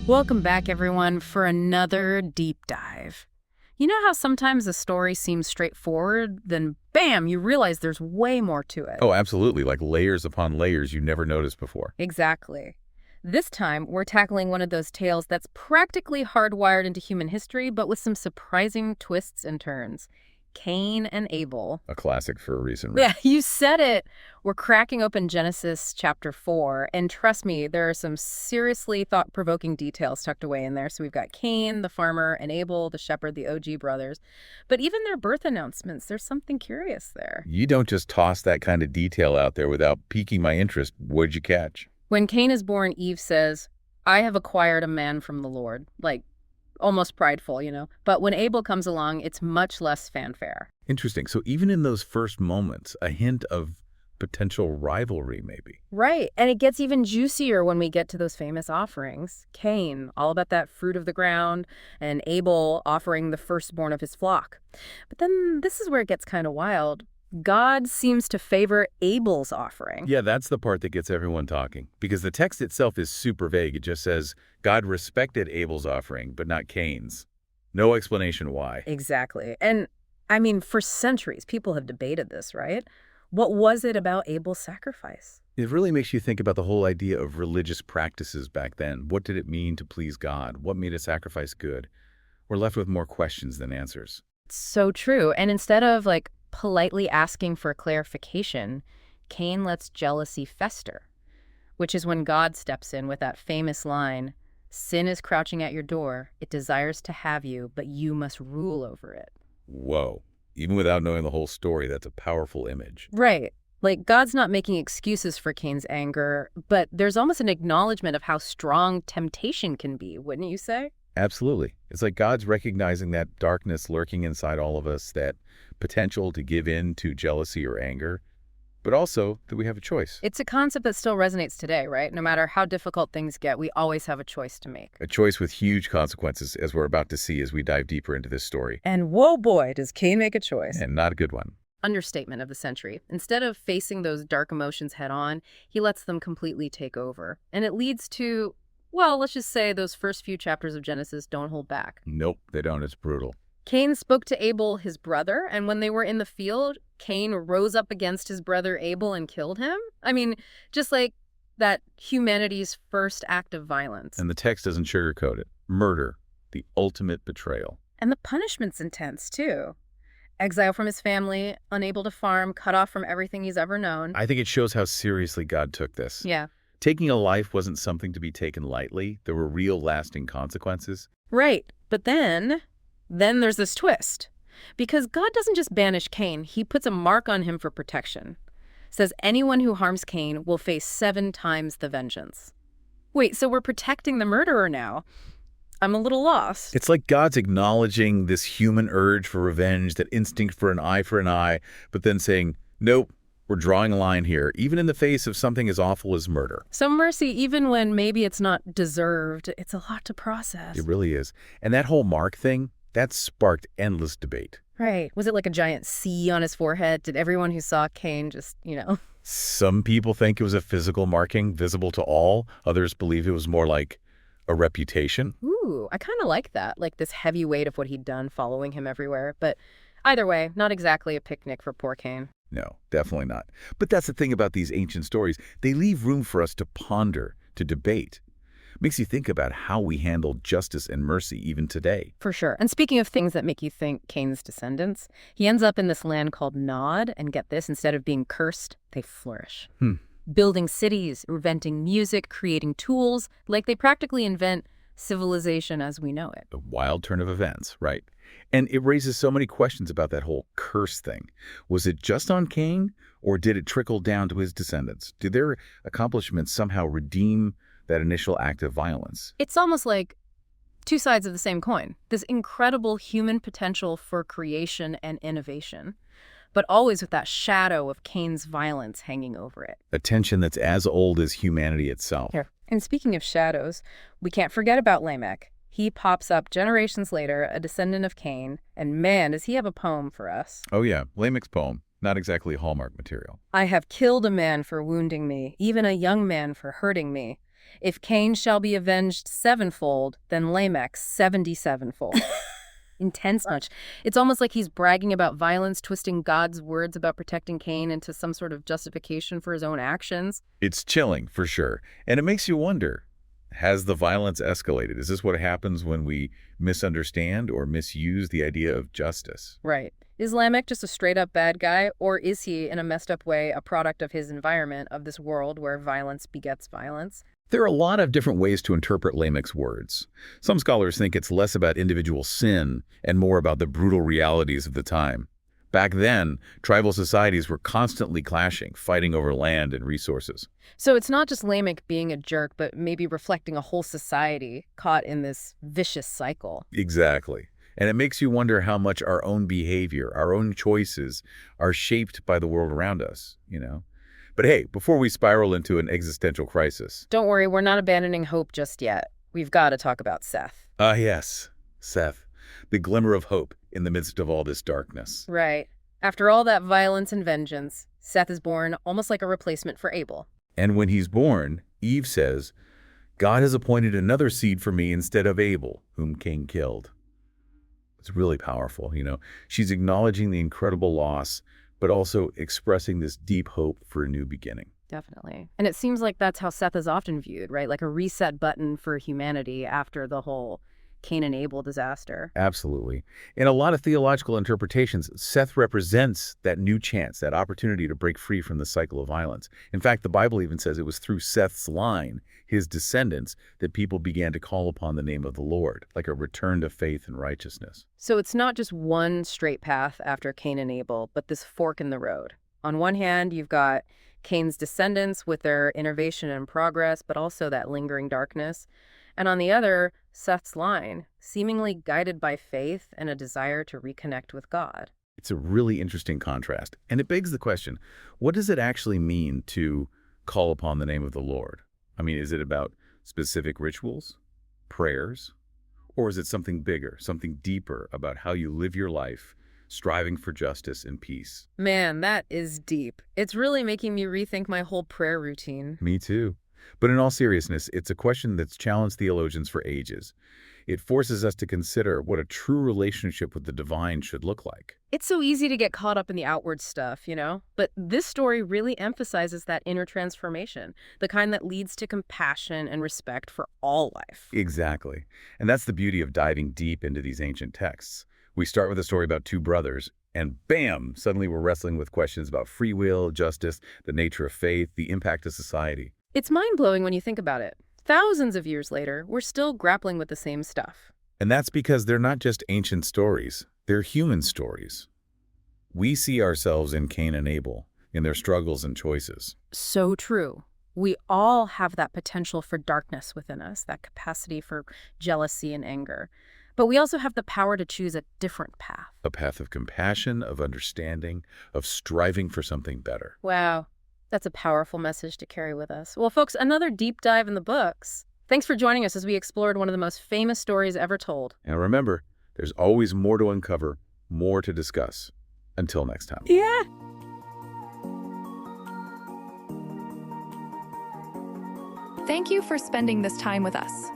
Welcome back, everyone, for another deep dive. You know how sometimes a story seems straightforward, then bam, you realize there's way more to it? Oh, absolutely. Like layers upon layers you never noticed before. Exactly. This time, we're tackling one of those tales that's practically hardwired into human history, but with some surprising twists and turns. Cain and Abel. A classic for a reason. Yeah, you said it. We're cracking open Genesis chapter 4, and trust me, there are some seriously thought-provoking details tucked away in there. So we've got Cain, the farmer, and Abel, the shepherd, the OG brothers. But even their birth announcements, there's something curious there. You don't just toss that kind of detail out there without piquing my interest. What'd you catch? When Cain is born, Eve says, "I have acquired a man from the Lord." Like, almost prideful, you know. But when Abel comes along, it's much less fanfare. Interesting. So even in those first moments, a hint of potential rivalry, maybe. Right. And it gets even juicier when we get to those famous offerings. Cain, all about that fruit of the ground, and Abel offering the firstborn of his flock. But then this is where it gets kind of wild. God seems to favor Abel's offering. Yeah, that's the part that gets everyone talking. Because the text itself is super vague. It just says, God respected Abel's offering, but not Cain's. No explanation why. Exactly. And, I mean, for centuries, people have debated this, right? What was it about Abel's sacrifice? It really makes you think about the whole idea of religious practices back then. What did it mean to please God? What made a sacrifice good? We're left with more questions than answers. So true. And instead of, politely asking for clarification, Cain lets jealousy fester, which is when God steps in with that famous line, "Sin is crouching at your door. It desires to have you, but you must rule over it." Whoa. Even without knowing the whole story, that's a powerful image. Right. Like, God's not making excuses for Cain's anger, but there's almost an acknowledgement of how strong temptation can be, wouldn't you say? Absolutely. It's like God's recognizing that darkness lurking inside all of us, that potential to give in to jealousy or anger, but also that we have a choice. It's a concept that still resonates today, right? No matter how difficult things get, we always have a choice to make. A choice with huge consequences, as we're about to see as we dive deeper into this story. And whoa boy, does Cain make a choice. And not a good one. Understatement of the century. Instead of facing those dark emotions head on, he lets them completely take over. And it leads to, well, let's just say those first few chapters of Genesis don't hold back. Nope, they don't. It's brutal. Cain spoke to Abel, his brother, and when they were in the field, Cain rose up against his brother Abel and killed him. I mean, just like that humanity's first act of violence. And the text doesn't sugarcoat it. Murder, the ultimate betrayal. And the punishment's intense, too. Exile from his family, unable to farm, cut off from everything he's ever known. I think it shows how seriously God took this. Yeah. Taking a life wasn't something to be taken lightly. There were real lasting consequences. Right. But then there's this twist. Because God doesn't just banish Cain, he puts a mark on him for protection. Says anyone who harms Cain will face 7 times the vengeance. Wait, so we're protecting the murderer now? I'm a little lost. It's like God's acknowledging this human urge for revenge, that instinct for an eye, but then saying, nope, we're drawing a line here, even in the face of something as awful as murder. So mercy, even when maybe it's not deserved, it's a lot to process. It really is. And that whole mark thing, that sparked endless debate. Right. Was it like a giant C on his forehead? Did everyone who saw Cain just, Some people think it was a physical marking visible to all. Others believe it was more like a reputation. Ooh, I kind of like that. Like this heavy weight of what he'd done following him everywhere. But either way, not exactly a picnic for poor Cain. No, definitely not. But that's the thing about these ancient stories. They leave room for us to ponder, to debate. Makes you think about how we handle justice and mercy even today. For sure. And speaking of things that make you think Cain's descendants, he ends up in this land called Nod, and get this, instead of being cursed, they flourish. Building cities, inventing music, creating tools, like they practically invent civilization as we know it. A wild turn of events, right? And it raises so many questions about that whole curse thing. Was it just on Cain, or did it trickle down to his descendants? Did their accomplishments somehow redeem that initial act of violence? It's almost like two sides of the same coin. This incredible human potential for creation and innovation, but always with that shadow of Cain's violence hanging over it. A tension that's as old as humanity itself. Here. And speaking of shadows, we can't forget about Lamech. He pops up generations later, a descendant of Cain, and man, does he have a poem for us. Oh yeah, Lamech's poem. Not exactly Hallmark material. I have killed a man for wounding me, even a young man for hurting me. If Cain shall be avenged sevenfold, then Lamech 77-fold. Intense much. It's almost like he's bragging about violence, twisting God's words about protecting Cain into some sort of justification for his own actions. It's chilling, for sure. And it makes you wonder, has the violence escalated? Is this what happens when we misunderstand or misuse the idea of justice? Right. Is Lamech just a straight-up bad guy, or is he, in a messed-up way, a product of his environment, of this world where violence begets violence? There are a lot of different ways to interpret Lamech's words. Some scholars think it's less about individual sin and more about the brutal realities of the time. Back then, tribal societies were constantly clashing, fighting over land and resources. So it's not just Lamech being a jerk, but maybe reflecting a whole society caught in this vicious cycle. Exactly. And it makes you wonder how much our own behavior, our own choices, are shaped by the world around us, But hey, before we spiral into an existential crisis. Don't worry, we're not abandoning hope just yet. We've got to talk about Seth. Yes, Seth, the glimmer of hope in the midst of all this darkness. Right. After all that violence and vengeance, Seth is born almost like a replacement for Abel. And when he's born, Eve says, God has appointed another seed for me instead of Abel, whom Cain killed. It's really powerful, She's acknowledging the incredible loss, but also expressing this deep hope for a new beginning. Definitely. And it seems like that's how Seth is often viewed, right? Like a reset button for humanity after the whole Cain and Abel disaster. Absolutely. In a lot of theological interpretations, Seth represents that new chance, that opportunity to break free from the cycle of violence. In fact, the Bible even says it was through Seth's line, his descendants, that people began to call upon the name of the Lord, like a return to faith and righteousness. So it's not just one straight path after Cain and Abel, but this fork in the road. On one hand, you've got Cain's descendants with their innovation and progress, but also that lingering darkness. And on the other, Seth's line, seemingly guided by faith and a desire to reconnect with God. It's a really interesting contrast. And it begs the question, what does it actually mean to call upon the name of the Lord? I mean, is it about specific rituals, prayers, or is it something bigger, something deeper about how you live your life, striving for justice and peace? Man, that is deep. It's really making me rethink my whole prayer routine. Me too. But in all seriousness, it's a question that's challenged theologians for ages. It forces us to consider what a true relationship with the divine should look like. It's so easy to get caught up in the outward stuff, But this story really emphasizes that inner transformation, the kind that leads to compassion and respect for all life. Exactly. And that's the beauty of diving deep into these ancient texts. We start with a story about two brothers, and bam, suddenly we're wrestling with questions about free will, justice, the nature of faith, the impact of society. It's mind-blowing when you think about it. Thousands of years later, we're still grappling with the same stuff. And that's because they're not just ancient stories, they're human stories. We see ourselves in Cain and Abel, in their struggles and choices. So true. We all have that potential for darkness within us, that capacity for jealousy and anger. But we also have the power to choose a different path. A path of compassion, of understanding, of striving for something better. Wow. That's a powerful message to carry with us. Well, folks, another deep dive in the books. Thanks for joining us as we explored one of the most famous stories ever told. And remember, there's always more to uncover, more to discuss. Until next time. Yeah. Thank you for spending this time with us.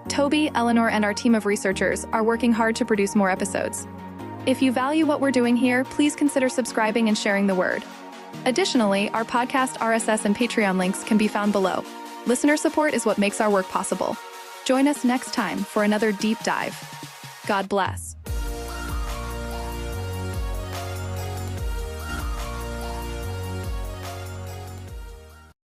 Toby, Eleanor, and our team of researchers are working hard to produce more episodes. If you value what we're doing here, please consider subscribing and sharing the word. Additionally, our podcast, RSS, and Patreon links can be found below. Listener support is what makes our work possible. Join us next time for another deep dive. God bless.